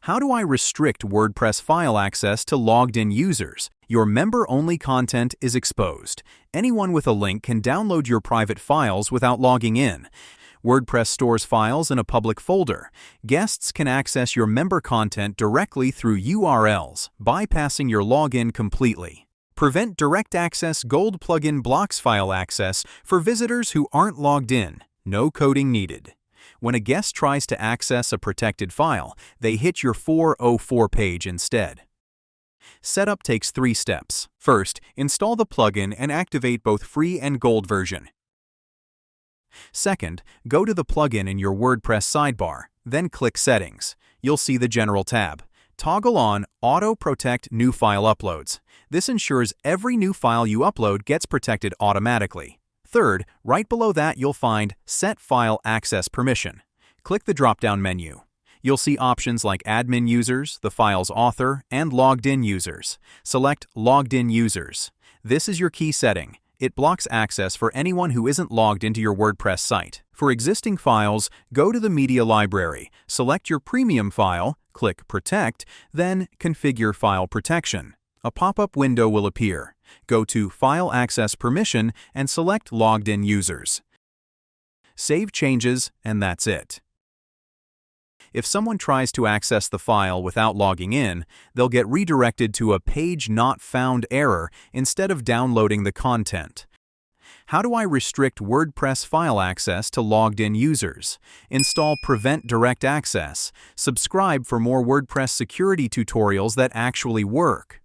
How do I restrict WordPress file access to logged-in users? Your member-only content is exposed. Anyone with a link can download your private files without logging in. WordPress stores files in a public folder. Guests can access your member content directly through URLs, bypassing your login completely. Prevent Direct Access Gold plugin blocks file access for visitors who aren't logged in. No coding needed. When a guest tries to access a protected file, they hit your 404 page instead. Setup takes 3 steps. First, install the plugin and activate both free and gold version. Second, go to the plugin in your WordPress sidebar, then click Settings. You'll see the General tab. Toggle on Auto Protect New File Uploads. This ensures every new file you upload gets protected automatically. Third, right below that you'll find Set File Access Permission. Click the drop-down menu. You'll see options like Admin Users, the file's author, and Logged-in Users. Select Logged-in Users. This is your key setting. It blocks access for anyone who isn't logged into your WordPress site. For existing files, go to the Media Library, select your premium file, click Protect, then Configure File Protection. A pop-up window will appear. Go to File Access Permission and select Logged-in Users. Save changes, and that's it. If someone tries to access the file without logging in, they'll get redirected to a Page Not Found error instead of downloading the content. How do I restrict WordPress file access to logged-in users? Install Prevent Direct Access. Subscribe for more WordPress security tutorials that actually work.